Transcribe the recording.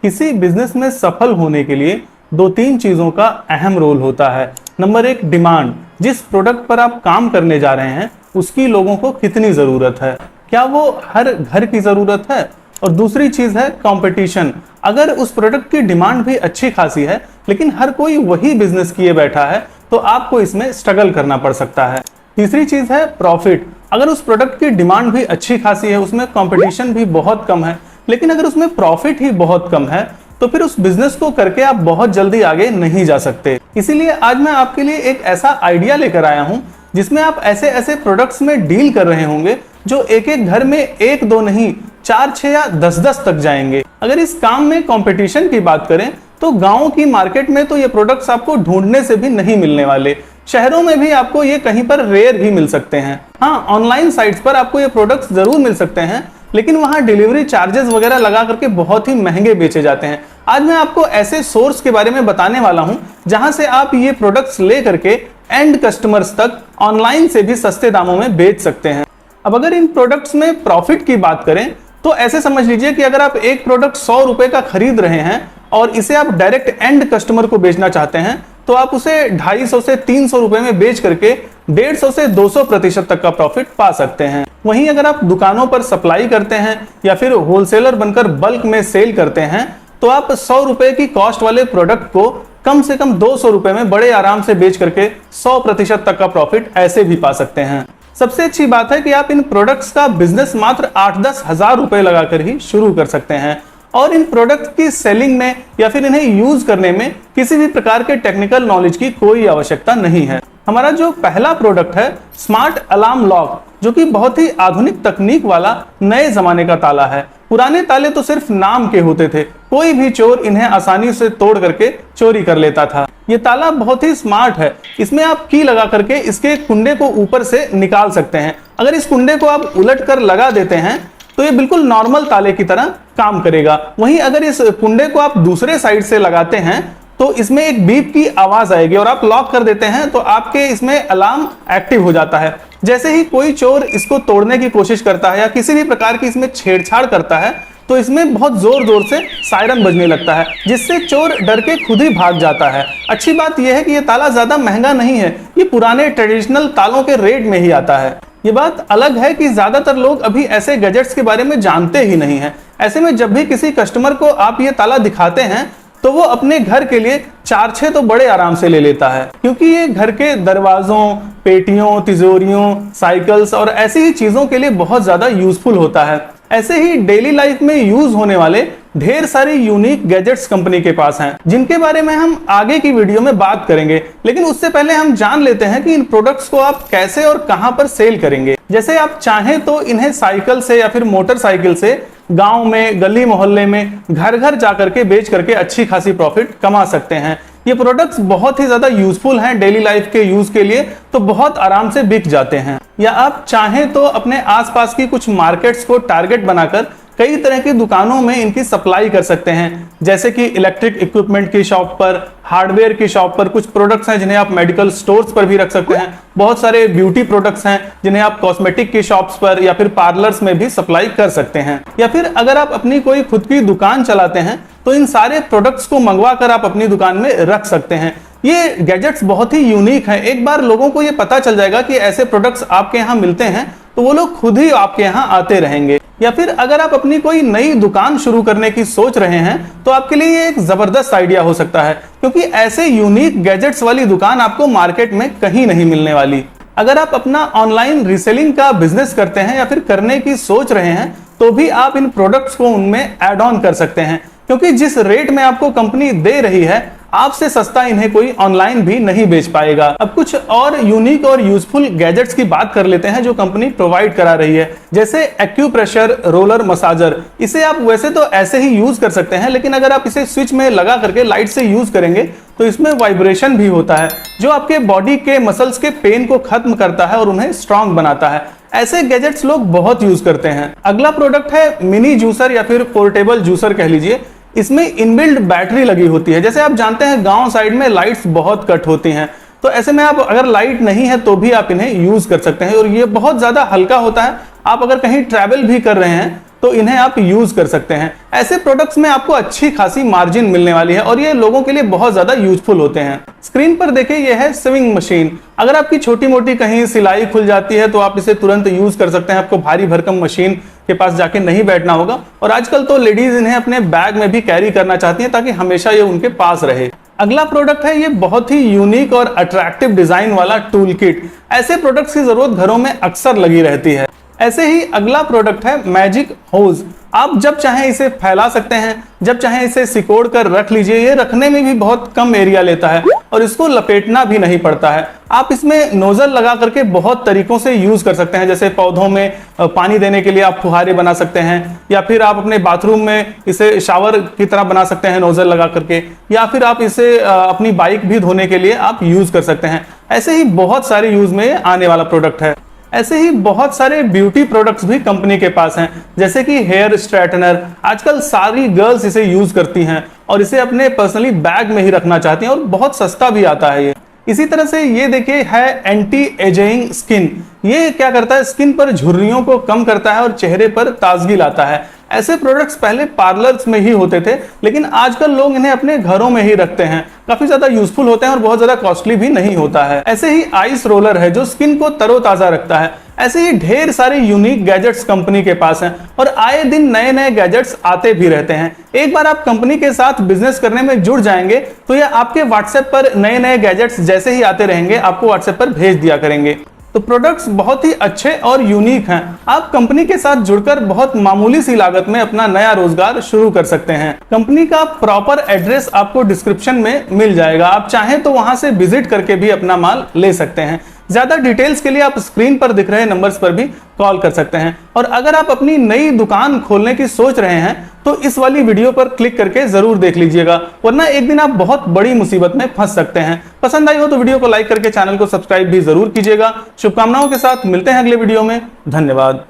किसी बिजनेस में सफल होने के लिए दो तीन चीजों का अहम रोल होता है। नंबर एक, डिमांड। जिस प्रोडक्ट पर आप काम करने जा रहे हैं उसकी लोगों को कितनी जरूरत है, क्या वो हर घर की जरूरत है। और दूसरी चीज है कंपटीशन। अगर उस प्रोडक्ट की डिमांड भी अच्छी खासी है लेकिन हर कोई वही बिजनेस किए बैठा है तो आपको इसमें स्ट्रगल करना पड़ सकता है। तीसरी चीज है प्रॉफिट। अगर उस प्रोडक्ट की डिमांड भी अच्छी खासी है, उसमें कंपटीशन भी बहुत कम है, लेकिन अगर उसमें प्रॉफिट ही बहुत कम है तो फिर उस बिजनेस को करके आप बहुत जल्दी आगे नहीं जा सकते। इसीलिए आज मैं आपके लिए एक ऐसा आइडिया लेकर आया हूं जिसमें आप ऐसे ऐसे प्रोडक्ट्स में डील कर रहे होंगे जो एक एक घर में एक दो नहीं 4 6 या 10 तक जाएंगे। अगर इस काम में कंपटीशन की बात करें तो गांवों की मार्केट में तो ये प्रोडक्ट्स आपको ढूंढने से भी नहीं मिलने वाले। शहरों में भी आपको ये कहीं पर रेयर ही मिल सकते हैं। हाँ, ऑनलाइन साइट्स पर आपको ये प्रोडक्ट्स जरूर मिल सकते हैं लेकिन वहां डिलीवरी चार्जेस वगैरह लगा करके बहुत ही महंगे बेचे जाते हैं। आज मैं आपको ऐसे सोर्स के बारे में बताने वाला हूं जहां से आप ये प्रोडक्ट्स ले करके एंड कस्टमर्स तक ऑनलाइन से भी सस्ते दामों में बेच सकते हैं। अब अगर इन प्रोडक्ट्स में प्रॉफिट की बात करें तो ऐसे समझ लीजिए कि अगर आप एक प्रोडक्ट 100 रुपए का खरीद रहे हैं और इसे आप डायरेक्ट एंड कस्टमर को बेचना चाहते हैं तो आप उसे 250 से 300 रुपए में बेच करके 150 से 200% तक का प्रॉफिट पा सकते हैं। वहीं अगर आप दुकानों पर सप्लाई करते हैं या फिर होलसेलर बनकर बल्क में सेल करते हैं तो आप 100 रुपए की कॉस्ट वाले प्रोडक्ट को कम से कम 200 रुपए में बड़े आराम से बेच करके 100% तक का प्रॉफिट ऐसे भी पा सकते हैं। सबसे अच्छी बात है कि आप इन प्रोडक्ट्स का बिजनेस मात्र 8-10 हजार रुपए लगाकर ही शुरू कर सकते हैं और इन प्रोडक्ट की सेलिंग में या फिर इन्हें यूज करने में किसी भी प्रकार के टेक्निकल नॉलेज की कोई आवश्यकता नहीं है। हमारा जो पहला प्रोडक्ट है स्मार्ट अलार्म लॉक, जो कि बहुत ही आधुनिक तकनीक वाला नए जमाने का ताला है। पुराने ताले तो सिर्फ नाम के होते थे, कोई भी चोर इन्हें आसानी से तोड़ करके चोरी कर लेता था। ये ताला बहुत ही स्मार्ट है। इसमें आप की लगा करके इसके कुंडे को ऊपर से निकाल सकते हैं। अगर इस कुंडे को आप उलट कर लगा देते हैं तो ये बिल्कुल नॉर्मल ताले की तरह काम करेगा। वहीं अगर इस कुंडे को आप दूसरे साइड से लगाते हैं तो इसमें एक बीप की आवाज आएगी और आप लॉक कर देते हैं तो आपके इसमें अलार्म एक्टिव हो जाता है। जैसे ही कोई चोर इसको तोड़ने की कोशिश करता है या किसी भी प्रकार की इसमें छेड़छाड़ करता है तो इसमें बहुत जोर जोर से सायरन बजने लगता है जिससे चोर डर के खुद ही भाग जाता है। अच्छी बात यह है कि यह ताला ज्यादा महंगा नहीं है, ये पुराने ट्रेडिशनल तालों के रेट में ही आता है। ये बात अलग है कि ज्यादातर लोग अभी ऐसे गैजेट्स के बारे में जानते ही नहीं है। ऐसे में जब भी किसी कस्टमर को आप ये ताला दिखाते हैं तो वो अपने घर के लिए 4-6 तो बड़े आराम से ले लेता है, क्योंकि ये घर के दरवाजों, पेटियों, तिजोरियों, साइकिल्स और ऐसी ही चीजों के लिए बहुत ज्यादा यूजफुल होता है। ऐसे ही डेली लाइफ में यूज होने वाले ढेर सारी यूनिक गैजेट्स कंपनी के पास हैं जिनके बारे में हम आगे की वीडियो में बात करेंगे। लेकिन उससे पहले हम जान लेते हैं कि इन प्रोडक्ट्स को आप कैसे और कहां पर सेल करेंगे। जैसे आप चाहें तो इन्हें साइकिल से या फिर मोटरसाइकिल से गांव में, गली मोहल्ले में, घर घर जाकर के बेच करके अच्छी खासी प्रॉफिट कमा सकते हैं। ये प्रोडक्ट्स बहुत ही ज्यादा यूजफुल हैं डेली लाइफ के यूज के लिए, तो बहुत आराम से बिक जाते हैं। या आप चाहें तो अपने आसपास की कुछ मार्केट्स को टारगेट बनाकर कई तरह की दुकानों में इनकी सप्लाई कर सकते हैं। जैसे कि इलेक्ट्रिक इक्विपमेंट की शॉप पर, हार्डवेयर की शॉप पर कुछ प्रोडक्ट्स हैं जिन्हें आप मेडिकल स्टोर्स पर भी रख सकते हैं। बहुत सारे ब्यूटी प्रोडक्ट्स हैं जिन्हें आप कॉस्मेटिक की शॉप्स पर या फिर पार्लर्स में भी सप्लाई कर सकते हैं। या फिर अगर आप अपनी कोई खुद की दुकान चलाते हैं तो इन सारे प्रोडक्ट्स को मंगवा कर आप अपनी दुकान में रख सकते हैं। ये गैजेट्स बहुत ही यूनिक हैं। एक बार लोगों को ये पता चल जाएगा कि ऐसे प्रोडक्ट्स आपके यहाँ मिलते हैं तो वो लोग खुद ही आपके यहाँ आते रहेंगे। या फिर अगर आप अपनी कोई नई दुकान शुरू करने की सोच रहे हैं तो आपके लिए ये एक जबरदस्त आइडिया हो सकता है, क्योंकि ऐसे यूनिक गैजेट्स वाली दुकान आपको मार्केट में कहीं नहीं मिलने वाली। अगर आप अपना ऑनलाइन रीसेलिंग का बिजनेस करते हैं या फिर करने की सोच रहे हैं तो भी आप इन प्रोडक्ट्स को उनमें ऐड ऑन कर सकते हैं, क्योंकि जिस रेट में आपको कंपनी दे रही है आपसे सस्ता इन्हें कोई ऑनलाइन भी नहीं बेच पाएगा। अब कुछ और यूनिक और यूजफुल गैजेट्स की बात कर लेते हैं जो कंपनी प्रोवाइड करा रही है। जैसे एक्यूप्रेशर रोलर मसाजर। इसे आप वैसे तो ऐसे ही यूज कर सकते हैं, लेकिन अगर आप इसे स्विच में लगा करके लाइट से यूज करेंगे तो इसमें वाइब्रेशन भी होता है जो आपके बॉडी के मसल्स के पेन को खत्म करता है और उन्हें स्ट्रांग बनाता है। ऐसे गैजेट्स लोग बहुत यूज करते हैं। अगला प्रोडक्ट है मिनी जूसर या फिर पोर्टेबल जूसर कह लीजिए। इसमें इनबिल्ट बैटरी लगी होती है। जैसे आप जानते हैं गांव साइड में लाइट्स बहुत कट होती हैं, तो ऐसे में आप अगर लाइट नहीं है तो भी आप इन्हें यूज कर सकते हैं और ये बहुत ज्यादा हल्का होता है। आप अगर कहीं ट्रैवल भी कर रहे हैं तो इन्हें आप यूज कर सकते हैं। ऐसे प्रोडक्ट्स में आपको अच्छी खासी मार्जिन मिलने वाली है और ये लोगों के लिए बहुत ज्यादा यूजफुल होते हैं। स्क्रीन पर देखिए ये है सिविंग मशीन। अगर आपकी छोटी मोटी कहीं सिलाई खुल जाती है तो आप इसे तुरंत यूज कर सकते हैं। आपको भारी भरकम मशीन के पास जाके नहीं बैठना होगा और आजकल तो लेडीज इन्हें अपने बैग में भी कैरी करना चाहती हैं ताकि हमेशा ये उनके पास रहे। अगला प्रोडक्ट है ये बहुत ही यूनिक और अट्रैक्टिव डिजाइन वाला टूल किट। ऐसे प्रोडक्ट्स की जरूरत घरों में अक्सर लगी रहती है। ऐसे ही अगला प्रोडक्ट है मैजिक होज। आप जब चाहें इसे फैला सकते हैं, जब चाहें इसे सिकोड़ कर रख लीजिए। ये रखने में भी बहुत कम एरिया लेता है और इसको लपेटना भी नहीं पड़ता है। आप इसमें नोजल लगा करके बहुत तरीकों से यूज कर सकते हैं। जैसे पौधों में पानी देने के लिए आप फुहारे बना सकते हैं, या फिर आप अपने बाथरूम में इसे शावर की तरह बना सकते हैं नोजल लगा करके, या फिर आप इसे अपनी बाइक भी धोने के लिए आप यूज कर सकते हैं। ऐसे ही बहुत सारे यूज में आने वाला प्रोडक्ट है। ऐसे ही बहुत सारे ब्यूटी प्रोडक्ट्स भी कंपनी के पास हैं, जैसे कि हेयर स्ट्रेटनर। आजकल सारी गर्ल्स इसे यूज करती हैं और इसे अपने पर्सनली बैग में ही रखना चाहती हैं और बहुत सस्ता भी आता है ये। इसी तरह से ये देखिए है एंटी एजिंग स्किन। ये क्या करता है, स्किन पर झुर्रियों को कम करता है और चेहरे पर ताजगी लाता है। ऐसे प्रोडक्ट्स पहले पार्लर्स में ही होते थे, लेकिन आजकल लोग इन्हें अपने घरों में ही रखते हैं। काफी ज्यादा यूजफुल होते हैं और बहुत ज्यादा कॉस्टली भी नहीं होता है। ऐसे ही आइस रोलर है जो स्किन को तरोताजा रखता है। ऐसे ही ढेर सारे यूनिक गैजेट्स कंपनी के पास हैं और आए दिन नए नए गैजेट्स आते भी रहते हैं। एक बार आप कंपनी के साथ बिजनेस करने में जुड़ जाएंगे तो ये आपके व्हाट्सएप पर नए नए गैजेट्स जैसे ही आते रहेंगे आपको व्हाट्सएप पर भेज दिया करेंगे। तो प्रोडक्ट्स बहुत ही अच्छे और यूनिक हैं। आप कंपनी के साथ जुड़कर बहुत मामूली सी लागत में अपना नया रोजगार शुरू कर सकते हैं। कंपनी का प्रॉपर एड्रेस आपको डिस्क्रिप्शन में मिल जाएगा। आप चाहें तो वहां से विजिट करके भी अपना माल ले सकते हैं। ज्यादा डिटेल्स के लिए आप स्क्रीन पर दिख रहे नंबर्स पर भी कॉल कर सकते हैं। और अगर आप अपनी नई दुकान खोलने की सोच रहे हैं तो इस वाली वीडियो पर क्लिक करके जरूर देख लीजिएगा, वरना एक दिन आप बहुत बड़ी मुसीबत में फंस सकते हैं। पसंद आई हो तो वीडियो को लाइक करके चैनल को सब्सक्राइब भी जरूर कीजिएगा। शुभकामनाओं के साथ मिलते हैं अगले वीडियो में। धन्यवाद।